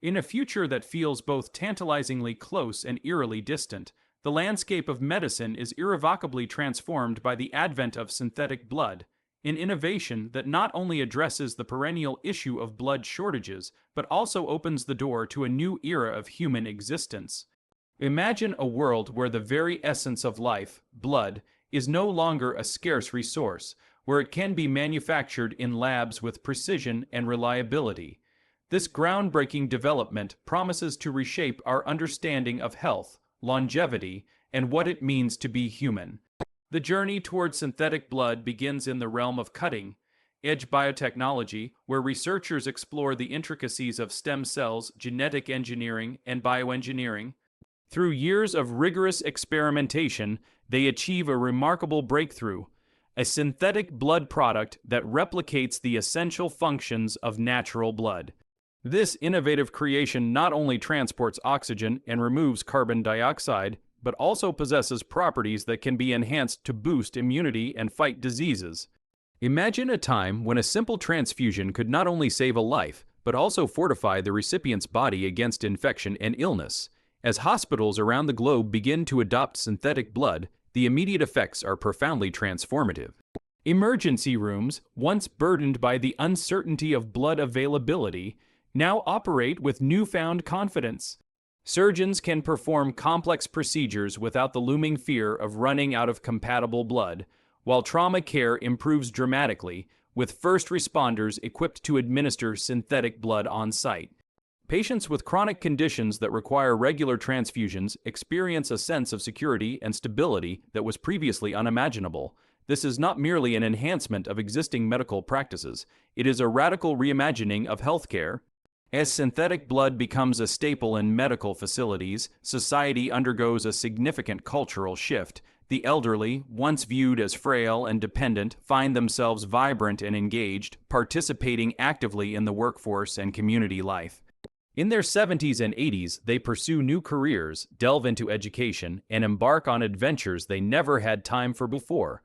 In a future that feels both tantalizingly close and eerily distant, the landscape of medicine is irrevocably transformed by the advent of synthetic blood, an innovation that not only addresses the perennial issue of blood shortages, but also opens the door to a new era of human existence. Imagine a world where the very essence of life, blood, is no longer a scarce resource, where it can be manufactured in labs with precision and reliability. This groundbreaking development promises to reshape our understanding of health, longevity, and what it means to be human. The journey towards synthetic blood begins in the realm of cutting-edge biotechnology, where researchers explore the intricacies of stem cells, genetic engineering, and bioengineering. Through years of rigorous experimentation, they achieve a remarkable breakthrough: a synthetic blood product that replicates the essential functions of natural blood. This innovative creation not only transports oxygen and removes carbon dioxide, but also possesses properties that can be enhanced to boost immunity and fight diseases. Imagine a time when a simple transfusion could not only save a life, but also fortify the recipient's body against infection and illness. As hospitals around the globe begin to adopt synthetic blood, the immediate effects are profoundly transformative. Emergency rooms, once burdened by the uncertainty of blood availability, now operate with newfound confidence. Surgeons can perform complex procedures without the looming fear of running out of compatible blood, while trauma care improves dramatically, with first responders equipped to administer synthetic blood on site. Patients with chronic conditions that require regular transfusions experience a sense of security and stability that was previously unimaginable. This is not merely an enhancement of existing medical practices, it is a radical reimagining of healthcare. As synthetic blood becomes a staple in medical facilities, society undergoes a significant cultural shift. The elderly, once viewed as frail and dependent, find themselves vibrant and engaged, participating actively in the workforce and community life. In their 70s and 80s, they pursue new careers, delve into education, and embark on adventures they never had time for before.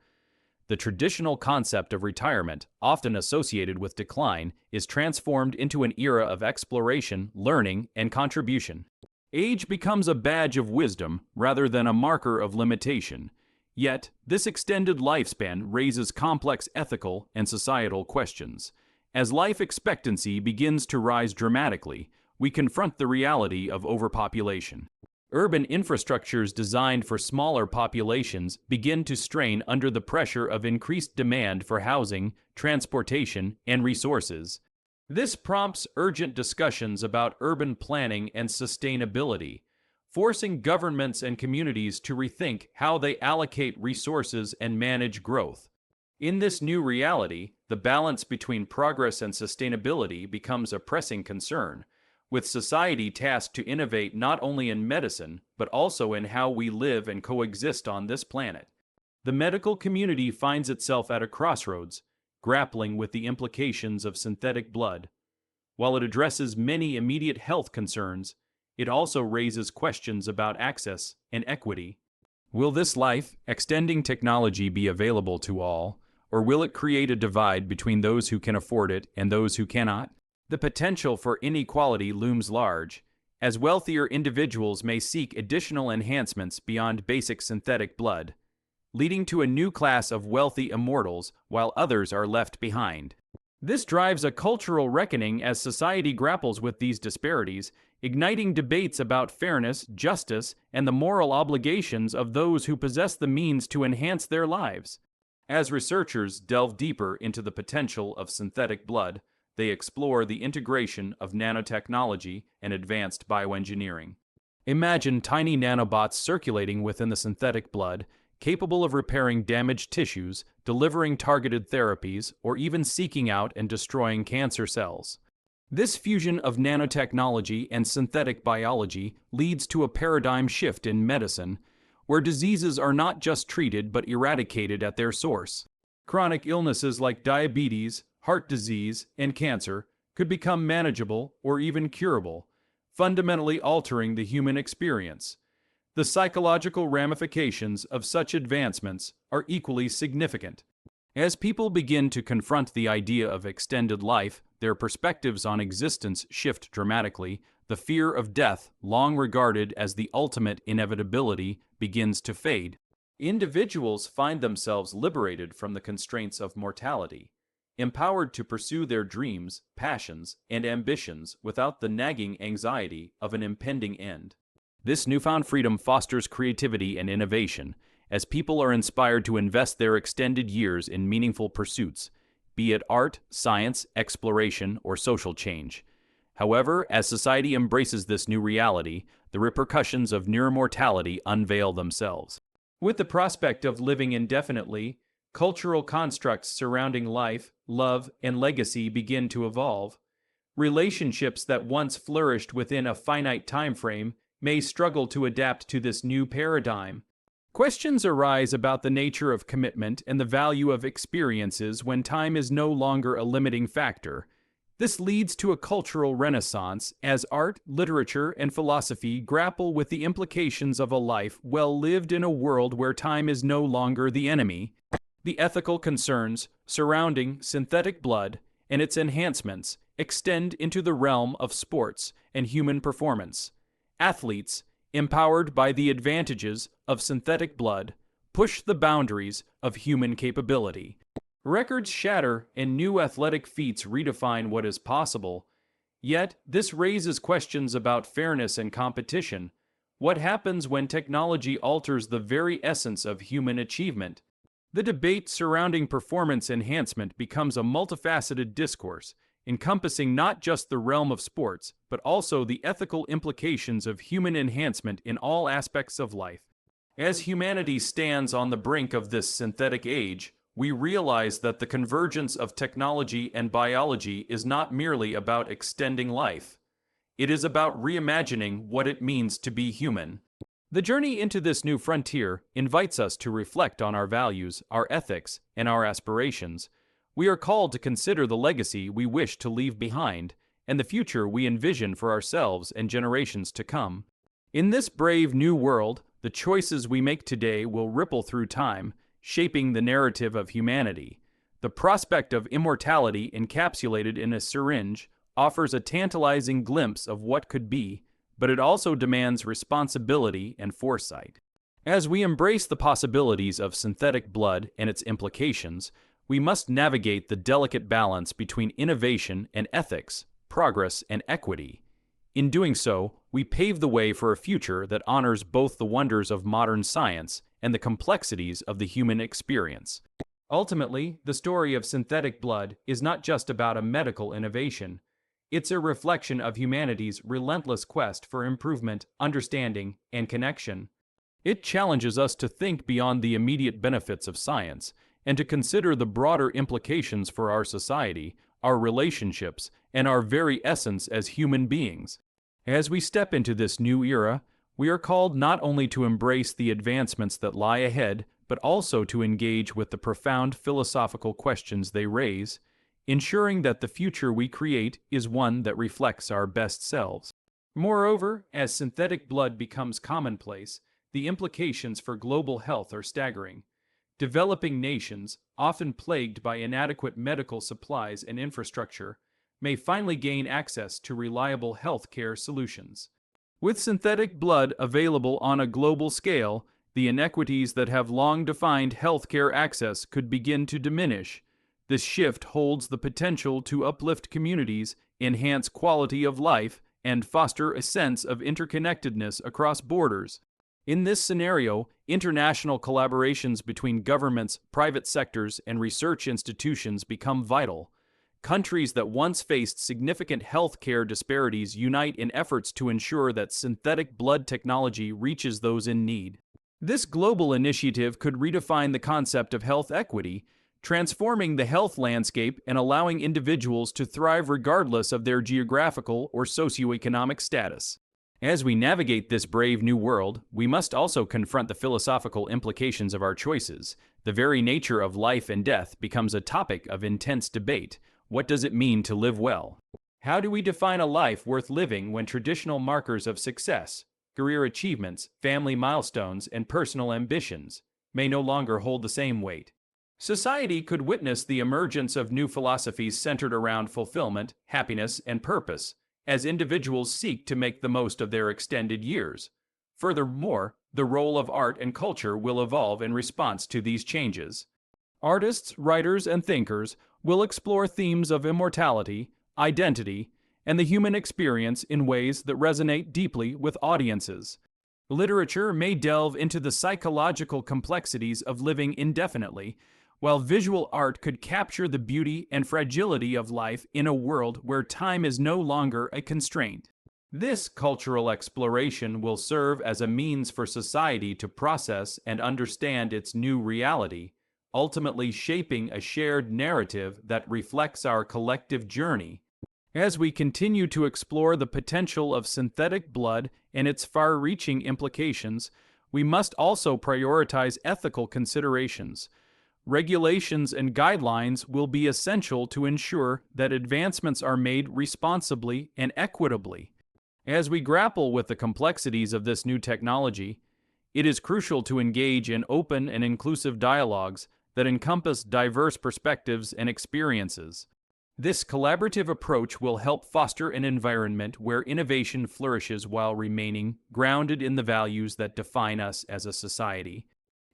The traditional concept of retirement, often associated with decline, is transformed into an era of exploration, learning, and contribution. Age becomes a badge of wisdom rather than a marker of limitation. Yet, this extended lifespan raises complex ethical and societal questions. As life expectancy begins to rise dramatically, we confront the reality of overpopulation. Urban infrastructures designed for smaller populations begin to strain under the pressure of increased demand for housing, transportation, and resources. This prompts urgent discussions about urban planning and sustainability, forcing governments and communities to rethink how they allocate resources and manage growth. In this new reality, the balance between progress and sustainability becomes a pressing concern, with society tasked to innovate not only in medicine, but also in how we live and coexist on this planet. The medical community finds itself at a crossroads, grappling with the implications of synthetic blood. While it addresses many immediate health concerns, it also raises questions about access and equity. Will this life-extending technology be available to all, or will it create a divide between those who can afford it and those who cannot? The potential for inequality looms large, as wealthier individuals may seek additional enhancements beyond basic synthetic blood, leading to a new class of wealthy immortals while others are left behind. This drives a cultural reckoning as society grapples with these disparities, igniting debates about fairness, justice, and the moral obligations of those who possess the means to enhance their lives. As researchers delve deeper into the potential of synthetic blood, they explore the integration of nanotechnology and advanced bioengineering. Imagine tiny nanobots circulating within the synthetic blood, capable of repairing damaged tissues, delivering targeted therapies, or even seeking out and destroying cancer cells. This fusion of nanotechnology and synthetic biology leads to a paradigm shift in medicine, where diseases are not just treated but eradicated at their source. Chronic illnesses like diabetes, heart disease, and cancer could become manageable or even curable, fundamentally altering the human experience. The psychological ramifications of such advancements are equally significant. As people begin to confront the idea of extended life, their perspectives on existence shift dramatically. The fear of death, long regarded as the ultimate inevitability, begins to fade. Individuals find themselves liberated from the constraints of mortality, empowered to pursue their dreams, passions, and ambitions without the nagging anxiety of an impending end. This newfound freedom fosters creativity and innovation, as people are inspired to invest their extended years in meaningful pursuits, be it art, science, exploration, or social change. However, as society embraces this new reality, the repercussions of near mortality unveil themselves. With the prospect of living indefinitely, cultural constructs surrounding life, love, and legacy begin to evolve. Relationships that once flourished within a finite time frame may struggle to adapt to this new paradigm. Questions arise about the nature of commitment and the value of experiences when time is no longer a limiting factor. This leads to a cultural renaissance as art, literature, and philosophy grapple with the implications of a life well lived in a world where time is no longer the enemy. The ethical concerns surrounding synthetic blood and its enhancements extend into the realm of sports and human performance. Athletes, empowered by the advantages of synthetic blood, push the boundaries of human capability. Records shatter and new athletic feats redefine what is possible. Yet, this raises questions about fairness and competition. What happens when technology alters the very essence of human achievement? The debate surrounding performance enhancement becomes a multifaceted discourse, encompassing not just the realm of sports, but also the ethical implications of human enhancement in all aspects of life. As humanity stands on the brink of this synthetic age, we realize that the convergence of technology and biology is not merely about extending life. It is about reimagining what it means to be human. The journey into this new frontier invites us to reflect on our values, our ethics, and our aspirations. We are called to consider the legacy we wish to leave behind and the future we envision for ourselves and generations to come. In this brave new world, the choices we make today will ripple through time, shaping the narrative of humanity. The prospect of immortality encapsulated in a syringe offers a tantalizing glimpse of what could be, but it also demands responsibility and foresight. As we embrace the possibilities of synthetic blood and its implications, we must navigate the delicate balance between innovation and ethics, progress and equity. In doing so, we pave the way for a future that honors both the wonders of modern science and the complexities of the human experience. Ultimately, the story of synthetic blood is not just about a medical innovation. It's a reflection of humanity's relentless quest for improvement, understanding, and connection. It challenges us to think beyond the immediate benefits of science and to consider the broader implications for our society, our relationships, and our very essence as human beings. As we step into this new era, we are called not only to embrace the advancements that lie ahead, but also to engage with the profound philosophical questions they raise, ensuring that the future we create is one that reflects our best selves. Moreover, as synthetic blood becomes commonplace, the implications for global health are staggering. Developing nations, often plagued by inadequate medical supplies and infrastructure, may finally gain access to reliable health care solutions. With synthetic blood available on a global scale, the inequities that have long defined healthcare access could begin to diminish. This shift holds the potential to uplift communities, enhance quality of life, and foster a sense of interconnectedness across borders. In this scenario, international collaborations between governments, private sectors, and research institutions become vital. Countries that once faced significant healthcare disparities unite in efforts to ensure that synthetic blood technology reaches those in need. This global initiative could redefine the concept of health equity, transforming the health landscape and allowing individuals to thrive regardless of their geographical or socioeconomic status. As we navigate this brave new world, we must also confront the philosophical implications of our choices. The very nature of life and death becomes a topic of intense debate. What does it mean to live well? How do we define a life worth living when traditional markers of success, career achievements, family milestones, and personal ambitions may no longer hold the same weight? Society could witness the emergence of new philosophies centered around fulfillment, happiness, and purpose, as individuals seek to make the most of their extended years. Furthermore, the role of art and culture will evolve in response to these changes. Artists, writers, and thinkers will explore themes of immortality, identity, and the human experience in ways that resonate deeply with audiences. Literature may delve into the psychological complexities of living indefinitely, while visual art could capture the beauty and fragility of life in a world where time is no longer a constraint. This cultural exploration will serve as a means for society to process and understand its new reality, ultimately shaping a shared narrative that reflects our collective journey. As we continue to explore the potential of synthetic blood and its far-reaching implications, we must also prioritize ethical considerations. Regulations and guidelines will be essential to ensure that advancements are made responsibly and equitably. As we grapple with the complexities of this new technology, it is crucial to engage in open and inclusive dialogues that encompass diverse perspectives and experiences. This collaborative approach will help foster an environment where innovation flourishes while remaining grounded in the values that define us as a society.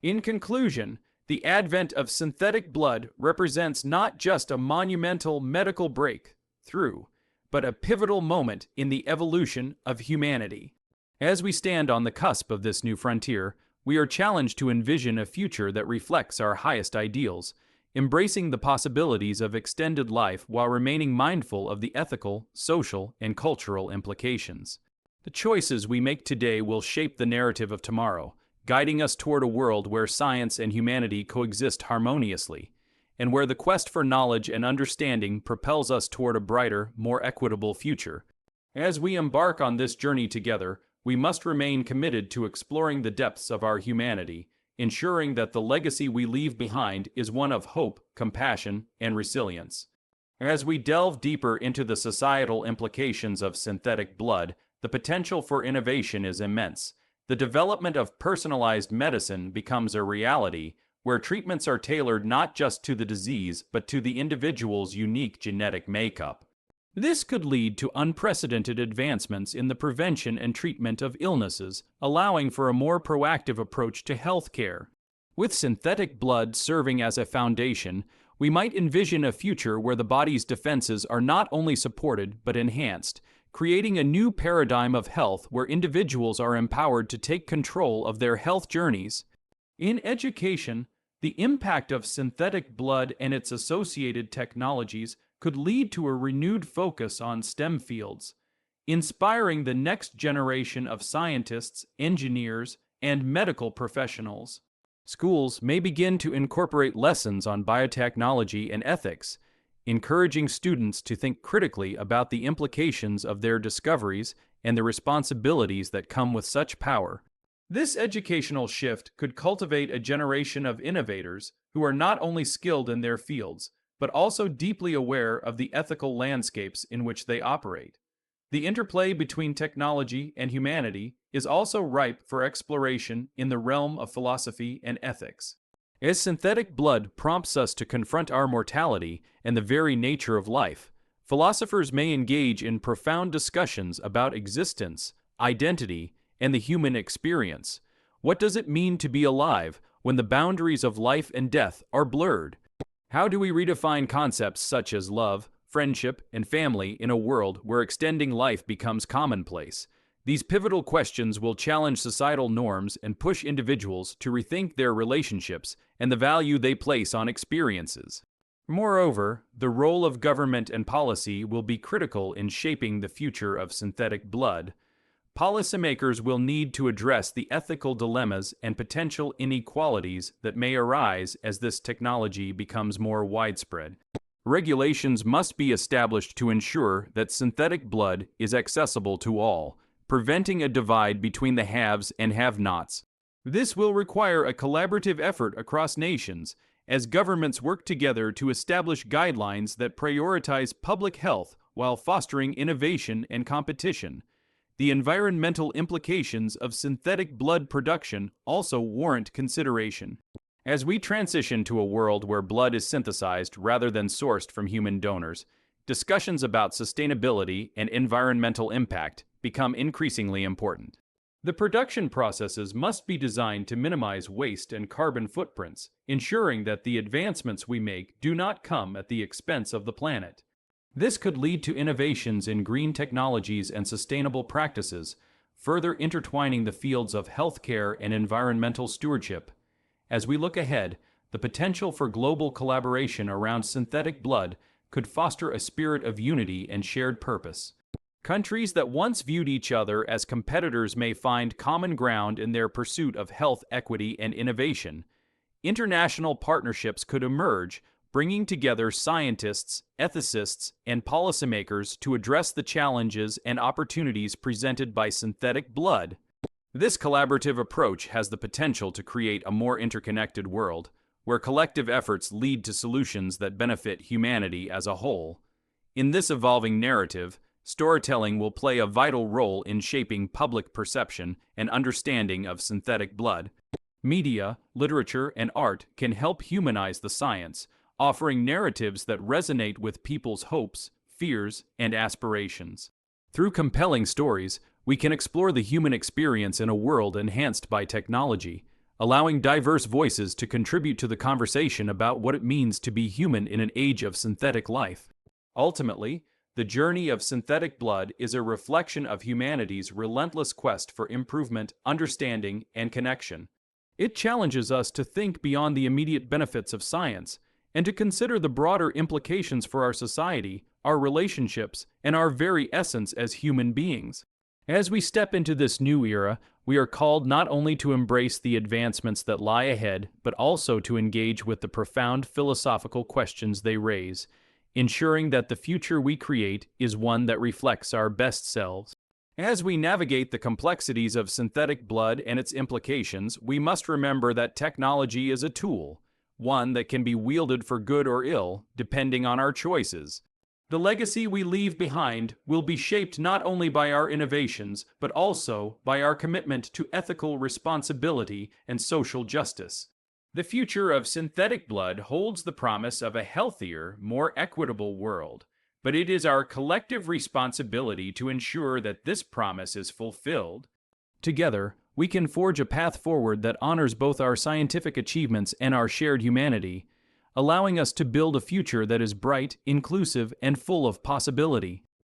In conclusion, the advent of synthetic blood represents not just a monumental medical breakthrough, but a pivotal moment in the evolution of humanity. As we stand on the cusp of this new frontier, we are challenged to envision a future that reflects our highest ideals, embracing the possibilities of extended life while remaining mindful of the ethical, social, and cultural implications. The choices we make today will shape the narrative of tomorrow, guiding us toward a world where science and humanity coexist harmoniously, and where the quest for knowledge and understanding propels us toward a brighter, more equitable future. As we embark on this journey together, we must remain committed to exploring the depths of our humanity, ensuring that the legacy we leave behind is one of hope, compassion, and resilience. As we delve deeper into the societal implications of synthetic blood, the potential for innovation is immense. The development of personalized medicine becomes a reality, where treatments are tailored not just to the disease, but to the individual's unique genetic makeup. This could lead to unprecedented advancements in the prevention and treatment of illnesses, allowing for a more proactive approach to healthcare. With synthetic blood serving as a foundation, we might envision a future where the body's defenses are not only supported but enhanced, creating a new paradigm of health where individuals are empowered to take control of their health journeys. In education, the impact of synthetic blood and its associated technologies could lead to a renewed focus on STEM fields, inspiring the next generation of scientists, engineers, and medical professionals. Schools may begin to incorporate lessons on biotechnology and ethics, encouraging students to think critically about the implications of their discoveries and the responsibilities that come with such power. This educational shift could cultivate a generation of innovators who are not only skilled in their fields, but also deeply aware of the ethical landscapes in which they operate. The interplay between technology and humanity is also ripe for exploration in the realm of philosophy and ethics. As synthetic blood prompts us to confront our mortality and the very nature of life, philosophers may engage in profound discussions about existence, identity, and the human experience. What does it mean to be alive when the boundaries of life and death are blurred? How do we redefine concepts such as love, friendship, and family in a world where extending life becomes commonplace? These pivotal questions will challenge societal norms and push individuals to rethink their relationships and the value they place on experiences. Moreover, the role of government and policy will be critical in shaping the future of synthetic blood. Policymakers will need to address the ethical dilemmas and potential inequalities that may arise as this technology becomes more widespread. Regulations must be established to ensure that synthetic blood is accessible to all, preventing a divide between the haves and have-nots. This will require a collaborative effort across nations, as governments work together to establish guidelines that prioritize public health while fostering innovation and competition. The environmental implications of synthetic blood production also warrant consideration. As we transition to a world where blood is synthesized rather than sourced from human donors, discussions about sustainability and environmental impact become increasingly important. The production processes must be designed to minimize waste and carbon footprints, ensuring that the advancements we make do not come at the expense of the planet. This could lead to innovations in green technologies and sustainable practices, further intertwining the fields of healthcare and environmental stewardship. As we look ahead, the potential for global collaboration around synthetic blood could foster a spirit of unity and shared purpose. Countries that once viewed each other as competitors may find common ground in their pursuit of health equity and innovation. International partnerships could emerge, bringing together scientists, ethicists, and policymakers to address the challenges and opportunities presented by synthetic blood. This collaborative approach has the potential to create a more interconnected world, where collective efforts lead to solutions that benefit humanity as a whole. In this evolving narrative, storytelling will play a vital role in shaping public perception and understanding of synthetic blood. Media, literature, and art can help humanize the science, offering narratives that resonate with people's hopes, fears, and aspirations. Through compelling stories, we can explore the human experience in a world enhanced by technology, allowing diverse voices to contribute to the conversation about what it means to be human in an age of synthetic life. Ultimately, the journey of synthetic blood is a reflection of humanity's relentless quest for improvement, understanding, and connection. It challenges us to think beyond the immediate benefits of science and to consider the broader implications for our society, our relationships, and our very essence as human beings. As we step into this new era, we are called not only to embrace the advancements that lie ahead, but also to engage with the profound philosophical questions they raise, ensuring that the future we create is one that reflects our best selves. As we navigate the complexities of synthetic blood and its implications, we must remember that technology is a tool, one that can be wielded for good or ill, depending on our choices. The legacy we leave behind will be shaped not only by our innovations, but also by our commitment to ethical responsibility and social justice. The future of synthetic blood holds the promise of a healthier, more equitable world, but it is our collective responsibility to ensure that this promise is fulfilled. Together, we can forge a path forward that honors both our scientific achievements and our shared humanity, allowing us to build a future that is bright, inclusive, and full of possibility.